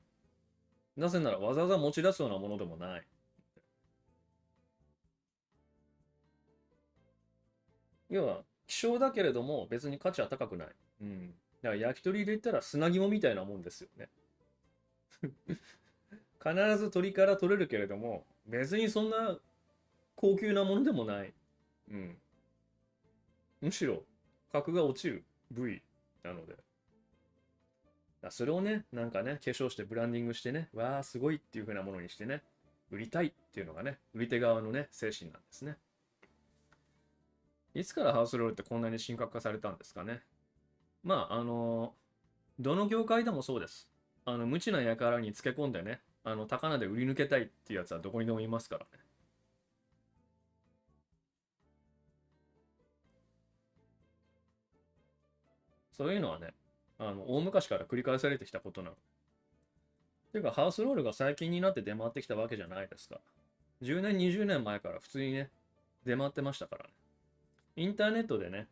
なぜならわざわざ持ち出すようなものでもない。要は希少だけれども別に価値は高くない。うん。だから焼き鳥で言ったら砂肝みたいなもんですよね。必ず鳥から取れるけれども、別にそんな高級なものでもない。うん。むしろ格が落ちる部位なので。それをね、なんかね、化粧してブランディングしてね、わーすごいっていう風なものにしてね、売りたいっていうのがね、売り手側のね、精神なんですね。いつからハウスロールってこんなに深刻化されたんですかね。まあ、どの業界でもそうです。無知な輩につけ込んでね、高値で売り抜けたいっていうやつはどこにでもいますからね。そういうのはね、大昔から繰り返されてきたことなの。ていうか、ハウスロールが最近になって出回ってきたわけじゃないですか。10年、20年前から普通にね、出回ってましたからね。インターネットでね、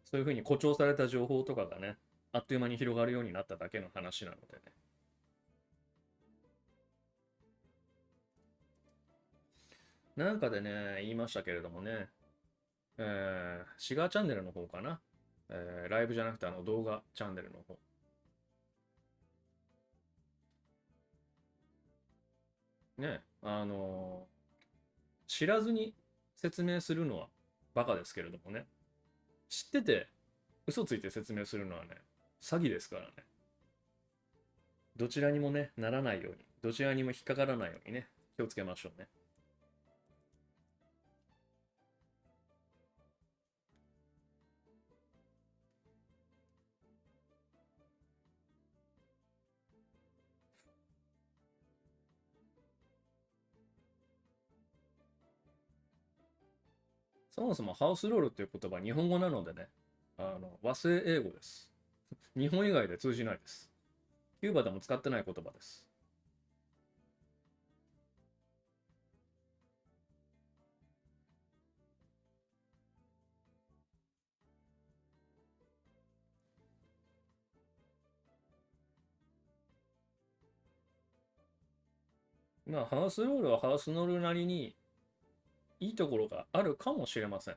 そういうふうに誇張された情報とかがね、あっという間に広がるようになっただけの話なのでね。なんかでね、言いましたけれどもね、シガーチャンネルの方かな。ライブじゃなくて動画チャンネルの方。ね、知らずに説明するのはバカですけれどもね。知ってて嘘ついて説明するのはね、詐欺ですからね。どちらにもね、ならないように、どちらにも引っかからないようにね、気をつけましょうね。そもそもハウスロールっていう言葉、日本語なのでね、和製英語です。日本以外で通じないです。キューバでも使ってない言葉です。まあ、ハウスロールはハウスロールなりにいいところがあるかもしれません。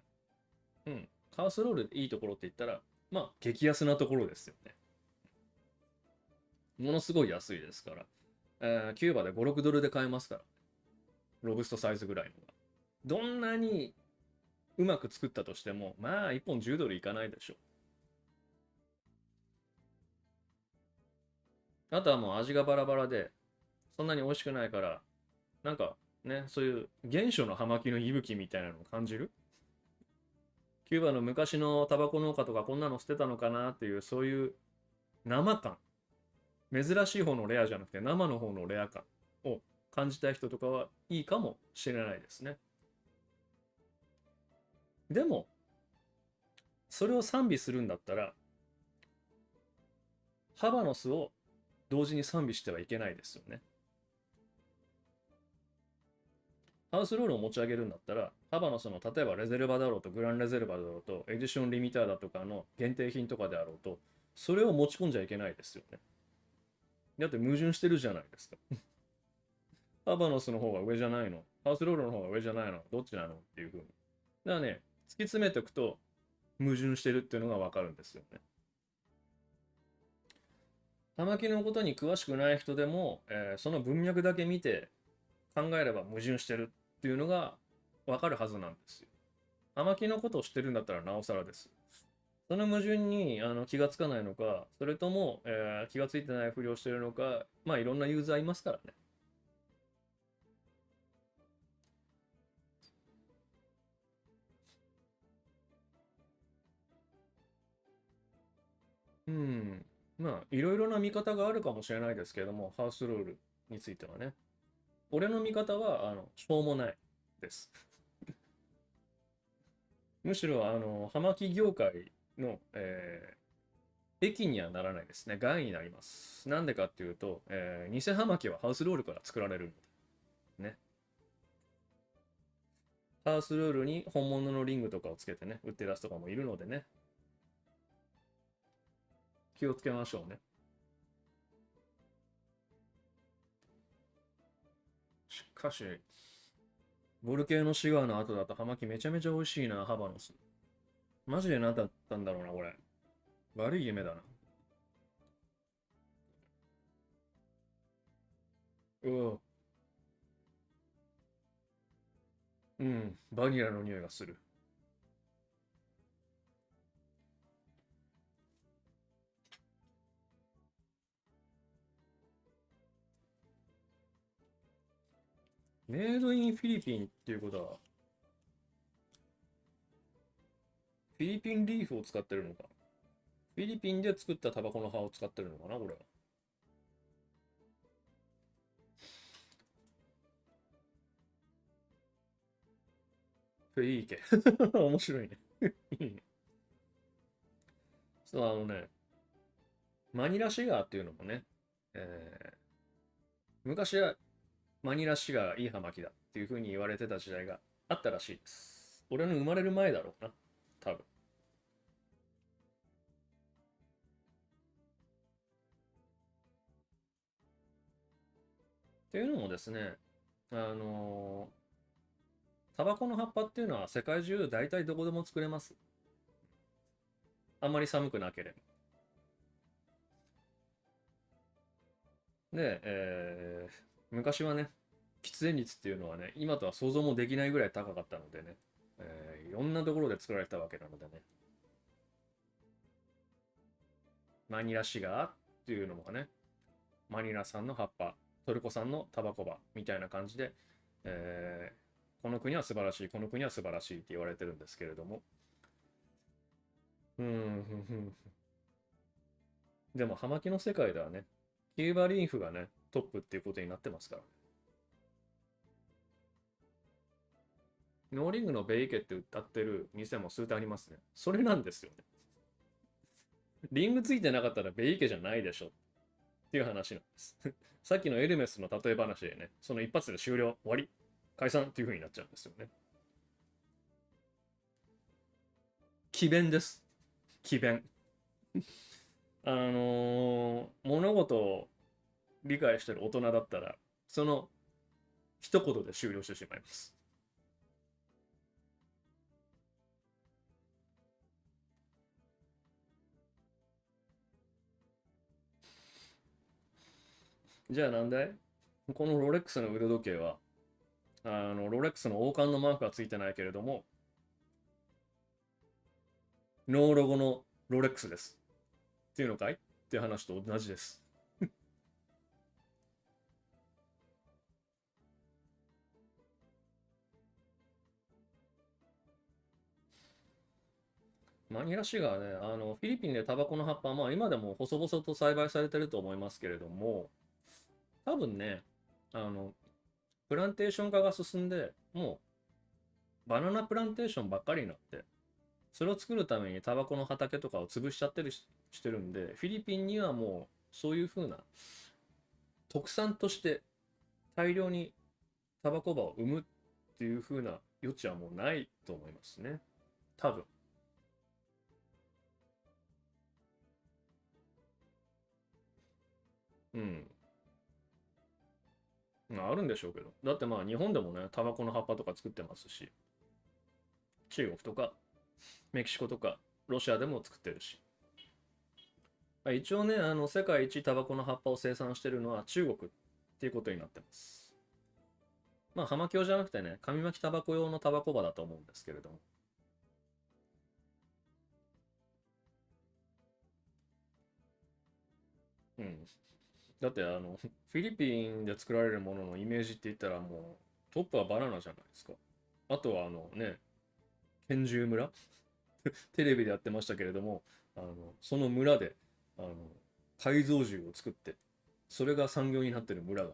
うん。ハウスロールでいいところって言ったら、まあ、激安なところですよね。ものすごい安いですから。キューバで5、6ドルで買えますから。ロブストサイズぐらいのが。どんなにうまく作ったとしても、まあ、1本10ドルいかないでしょう。あとはもう味がバラバラで、そんなに美味しくないから、なんかね、そういう原初の葉巻の息吹みたいなのを感じる。キューバの昔のタバコ農家とかこんなの捨てたのかなっていう、そういう生感。珍しい方のレアじゃなくて生の方のレア感を感じたい人とかはいいかもしれないですね。でも、それを賛美するんだったら、ハバノスを同時に賛美してはいけないですよね。ハウスロールを持ち上げるんだったら、ハバのその、例えばレゼルバだろうと、グランレゼルバだろうと、エディションリミターだとかの限定品とかであろうと、それを持ち込んじゃいけないですよね。だって矛盾してるじゃないですか。ハバノスの方が上じゃないの、ハウスロールの方が上じゃないの、どっちなのっていう風に。だからね、突き詰めておくと、矛盾してるっていうのがわかるんですよね。玉木のことに詳しくない人でも、その文脈だけ見て考えれば矛盾してるっていうのがわかるはずなんですよ。玉木のことを知ってるんだったらなおさらです。その矛盾に気がつかないのか、それとも、気がついてないふりをしてるのか、まあいろんなユーザーいますからね。うん。まあいろいろな見方があるかもしれないですけれども、ハウスルールについてはね。俺の見方は、しょうもないです。むしろ、葉巻業界の、益にはならないですね。害になります。なんでかっていうと、偽葉巻はハウスロールから作られるので、ね。ハウスロールに本物のリングとかをつけてね、売ってるやつとかもいるのでね、気をつけましょうね。しかし、ボルケーノシガーの後だと葉巻めちゃめちゃ美味しいな、ハバノス。マジで何だったんだろうな、これ。悪い夢だな。うわ、うん、バニラの匂いがする。メイドインフィリピンっていうことは、フィリピンリーフを使ってるのか。フィリピンで作ったタバコの葉を使ってるのかな、これは。いいけ。面白いね。いいね。そう、マニラシガーっていうのもね、昔はマニラシガーいい葉巻だっていう風に言われてた時代があったらしいです。俺の生まれる前だろうな、多分。っていうのもですね、あのタバコの葉っぱっていうのは世界中大体どこでも作れます。あんまり寒くなければ。で、昔はね、喫煙率っていうのはね、今とは想像もできないぐらい高かったのでね、いろんなところで作られてたわけなのでね、マニラシガーっていうのもね、マニラ産の葉っぱ、トルコ産のタバコ葉みたいな感じで、この国は素晴らしい、この国は素晴らしいって言われてるんですけれども、うん、でも葉巻の世界ではね、キューバリーフがね、トップっていうことになってますから。ノーリングのベイケって歌ってる店も数店ありますね。それなんですよね。リングついてなかったらベイケじゃないでしょっていう話なんです。さっきのエルメスの例え話でね、その一発で終了、終わり、解散っていう風になっちゃうんですよね。詭弁です。詭弁。物事を理解してる大人だったら、その一言で終了してしまいます。じゃあなんでこのロレックスの腕時計は、ロレックスの王冠のマークがついてないけれども、ノーロゴのロレックスです。っていうのかいっていう話と同じです。マニラシガーね、フィリピンでタバコの葉っぱは、まあ今でも細々と栽培されてると思いますけれども、多分ね、あの、プランテーション化が進んで、もうバナナプランテーションばっかりになって、それを作るためにタバコの畑とかを潰しちゃってるしてるんで、フィリピンにはもうそういう風な特産として大量にタバコ葉を生むっていう風な余地はもうないと思いますね。多分。うん。まあ、あるんでしょうけど。だってまあ日本でもね、タバコの葉っぱとか作ってますし、中国とかメキシコとかロシアでも作ってるし。一応ね、世界一タバコの葉っぱを生産してるのは中国っていうことになってます。まあ、葉巻じゃなくてね、紙巻きタバコ用のタバコ葉だと思うんですけれども。うん。だってフィリピンで作られるもののイメージって言ったらもう、トップはバナナじゃないですか。あとはね、拳銃村テレビでやってましたけれども、その村で、あの、改造銃を作って、それが産業になってる村が、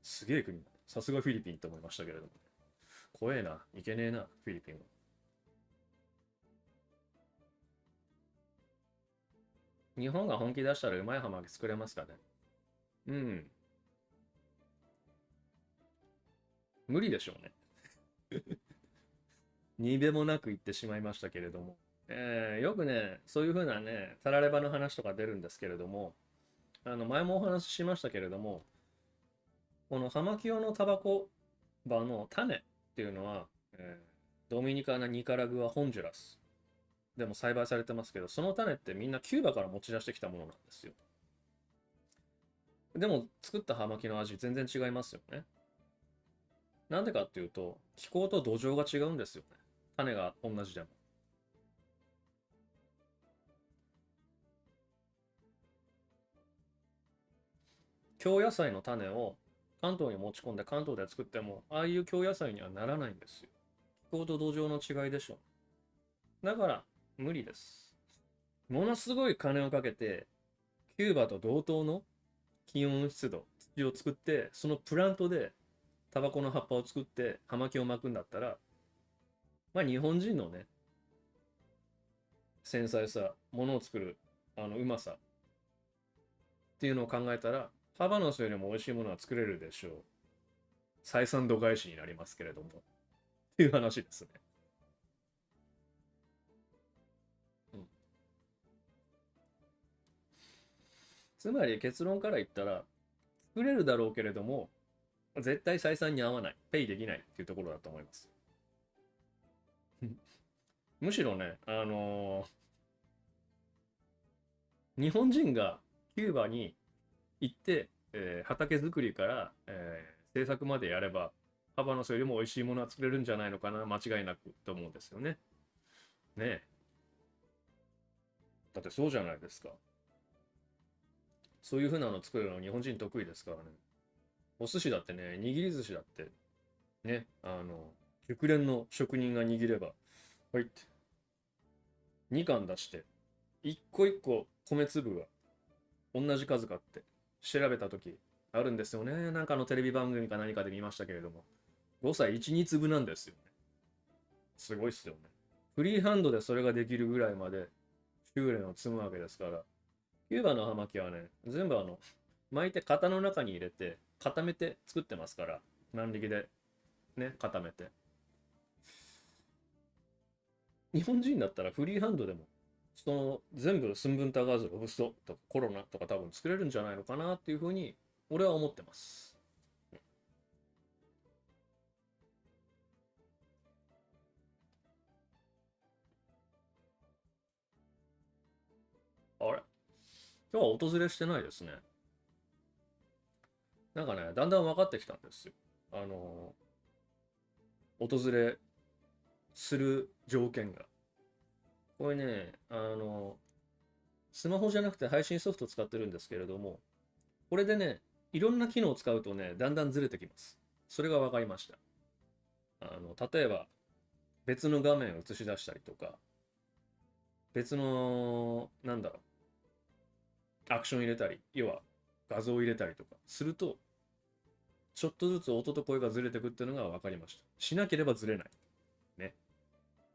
すげえ国だ。さすがフィリピンと思いましたけれども。怖えな。いけねえな、フィリピンは。日本が本気出したらうまいハマ作れますかね。うん。無理でしょうね。にべもなく言ってしまいましたけれども。よくね、そういうふうなね、たらればの話とか出るんですけれども、前もお話ししましたけれども、この葉巻用のタバコ葉の種っていうのは、ドミニカ、ニカラグア、ホンジュラスでも栽培されてますけど、その種ってみんなキューバから持ち出してきたものなんですよ。でも作った葉巻の味全然違いますよね。なんでかっていうと、気候と土壌が違うんですよね。種が同じでも。京野菜の種を関東に持ち込んで関東で作っても、ああいう京野菜にはならないんですよ。気候と土壌の違いでしょ。だから無理です。ものすごい金をかけて、キューバと同等の気温湿度、土を作って、そのプラントでタバコの葉っぱを作って葉巻を巻くんだったら、まあ日本人のね、繊細さ、ものを作るうまさっていうのを考えたら、ハバノスよりも美味しいものは作れるでしょう。採算度外視になりますけれども。っていう話ですね。うん、つまり結論から言ったら、作れるだろうけれども、絶対採算に合わない、ペイできないっていうところだと思います。むしろね、日本人がキューバに行って、畑作りから、制作までやれば、ハバノスよりも美味しいものは作れるんじゃないのかな、間違いなくと思うんですよね。ねえ。だってそうじゃないですか。そういう風なの作るの日本人得意ですからね。お寿司だってね、握り寿司だって、ね、熟練の職人が握れば、はいって、2貫出して、一個一個米粒が同じ数かって調べた時あるんですよね。なんかのテレビ番組か何かで見ましたけれども。5歳1、2粒なんですよね。すごいっすよね。フリーハンドでそれができるぐらいまで修練を積むわけですから、キューバの葉巻はね、全部巻いて型の中に入れて、固めて作ってますから、何力でね、固めて。日本人だったらフリーハンドでも、その全部寸分たがわずロブストとかコロナとか多分作れるんじゃないのかなっていうふうに、俺は思ってます。あれ今日は訪れしてないですね。なんかね、だんだん分かってきたんですよ。あの、訪れする条件が。これね、スマホじゃなくて配信ソフト使ってるんですけれども、これでね、いろんな機能を使うとね、だんだんずれてきます。それが分かりました。例えば、別の画面を映し出したりとか、別の、なんだろアクション入れたり、要は画像を入れたりとかすると、ちょっとずつ音と声がずれてくっていうのが分かりました。しなければずれない。ね。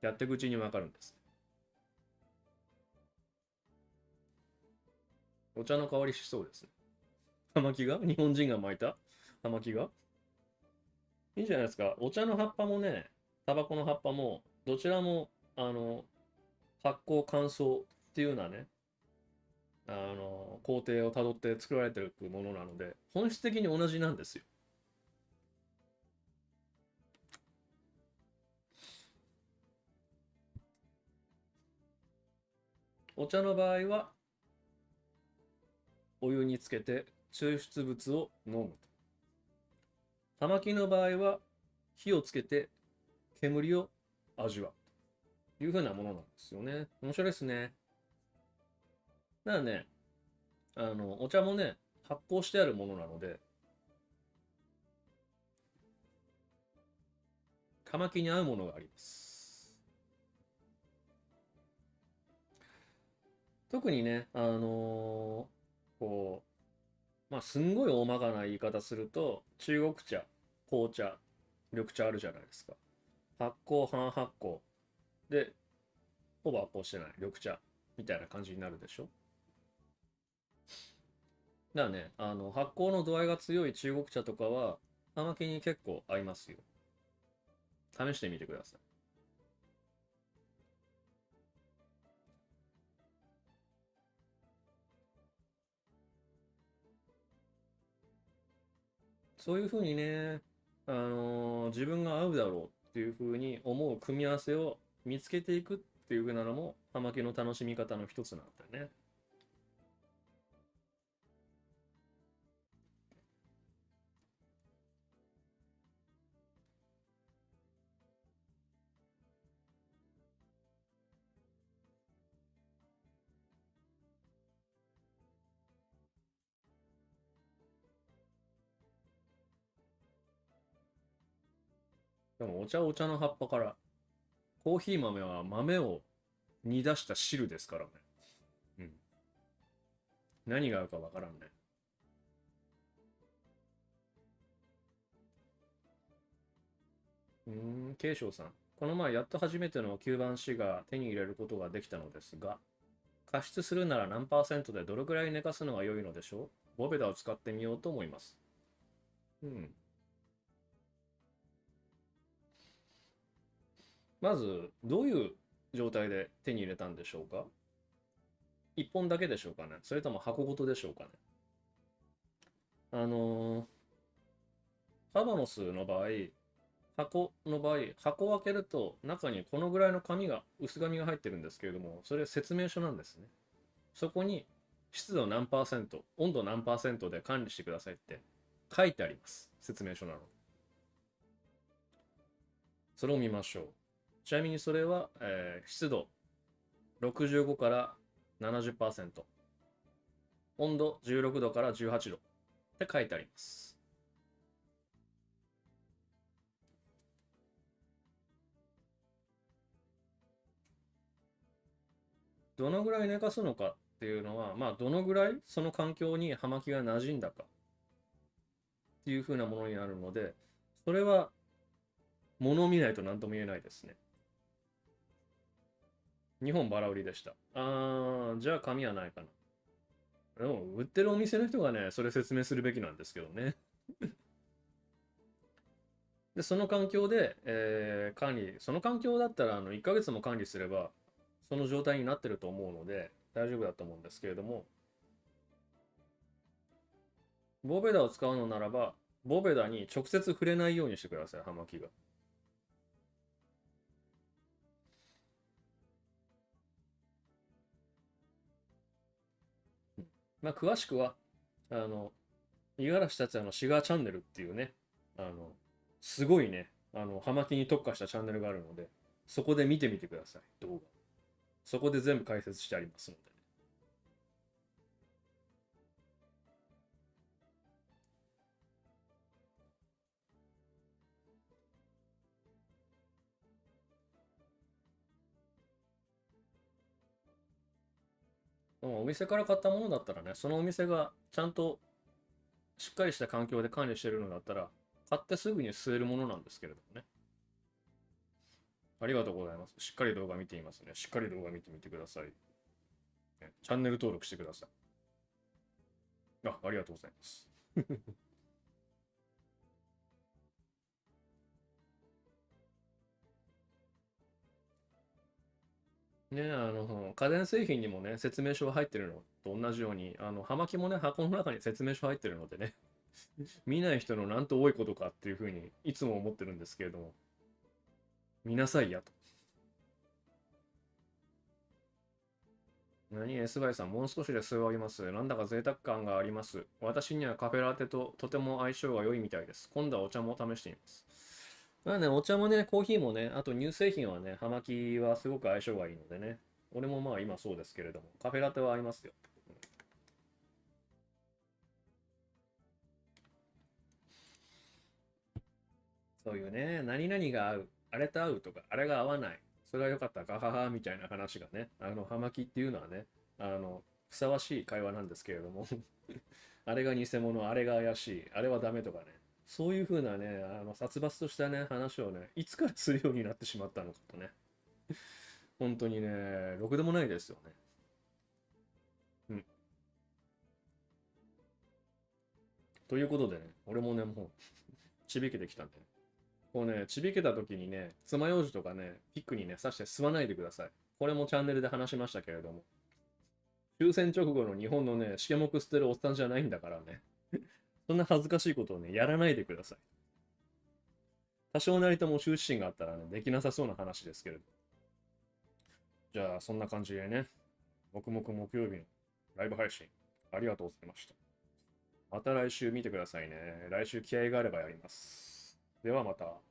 やっていくうちに分かるんです。お茶の香りしそうですね。葉巻が日本人が巻いた葉巻がいいんじゃないですか。お茶の葉っぱもね、タバコの葉っぱも、どちらも、発酵乾燥っていうようなね、工程をたどって作られてるものなので、本質的に同じなんですよ。お茶の場合は、お湯につけて抽出物を飲むと。葉巻の場合は、火をつけて煙を味わうというふうなものなんですよね。面白いですね。だからね、お茶もね、発酵してあるものなので、葉巻に合うものがあります。特にね、こまあ、すんごい大まかな言い方すると、中国茶、紅茶、緑茶あるじゃないですか。発酵、半発酵。で、ほぼ発酵してない緑茶みたいな感じになるでしょ。だからね、発酵の度合いが強い中国茶とかは、葉巻に結構合いますよ。試してみてください。そういうふうにね、自分が合うだろうっていうふうに思う組み合わせを見つけていくっていうふうなのも、葉巻の楽しみ方の一つなんだよね。でもお茶はお茶の葉っぱから、コーヒー豆は豆を煮出した汁ですからね。うん。何が合うかわからんね。慶尚さん。この前やっと初めての吸盤紙が手に入れることができたのですが、加湿するなら何パーセントでどれくらい寝かすのが良いのでしょう。ボベダを使ってみようと思います。うん。まず、どういう状態で手に入れたんでしょうか？一本だけでしょうかね、それとも箱ごとでしょうかね。あのーハバノスの場合、箱を開けると中にこのぐらいの薄紙が入ってるんですけれども、それ説明書なんですね。そこに湿度何パーセント、温度何パーセントで管理してくださいって書いてあります。説明書なので。それを見ましょう。ちなみにそれは、湿度65から70%、温度16度から18度って書いてあります。どのぐらい寝かすのかっていうのは、まあ、どのぐらいその環境に葉巻が馴染んだかっていう風なものになるので、それは物を見ないと何とも言えないですね。日本バラ売りでした。じゃあ紙はないかな。でも、売ってるお店の人がね、それ説明するべきなんですけどね。で、その環境で、その環境だったら1ヶ月も管理すれば、その状態になってると思うので、大丈夫だと思うんですけれども、ボベダを使うのならば、ボベダに直接触れないようにしてください、葉巻が。まあ、詳しくは、あの、五十嵐達也のシガーチャンネルっていうね、すごいね、葉巻に特化したチャンネルがあるので、そこで見てみてください、動画。そこで全部解説してありますので。お店から買ったものだったらね、そのお店がちゃんとしっかりした環境で管理してるのだったら、買ってすぐに吸えるものなんですけれどもね。ありがとうございます。しっかり動画見ていますね。しっかり動画見てみてください。チャンネル登録してください。ありがとうございます。ね、家電製品にもね、説明書が入ってるのと同じように、葉巻もね、箱の中に説明書入ってるのでね、見ない人のなんと多いことかっていうふうにいつも思ってるんですけれども、見なさいやと。何 ?S バイさん、もう少しで数あります。なんだか贅沢感があります。私にはカフェラテととても相性が良いみたいです。今度はお茶も試してみます。まあね、お茶もね、コーヒーもね、あと乳製品はね、葉巻はすごく相性がいいのでね。俺もまあ今そうですけれども、カフェラテは合いますよ。そういうね、何々が合う、あれと合うとか、あれが合わない、それが良かった、ガハハみたいな話がね、葉巻っていうのはね、ふさわしい会話なんですけれどもあれが偽物、あれが怪しい、あれはダメとかね、そういうふうなね、殺伐としたね、話をね、いつからするようになってしまったのかとね、本当にね、ろくでもないですよね。うん。ということでね、俺もね、もう、ちびけてきたんでね。こうね、ちびけた時にね、爪楊枝とかね、ピックにね、刺して吸わないでください。これもチャンネルで話しましたけれども、終戦直後の日本のね、しけもく捨てるおっさんじゃないんだからね、そんな恥ずかしいことをね、やらないでください。多少なりとも羞恥心があったらね、できなさそうな話ですけれど。じゃあ、そんな感じでね、黙々木曜日のライブ配信、ありがとうございました。また来週見てくださいね。来週気合があればやります。ではまた。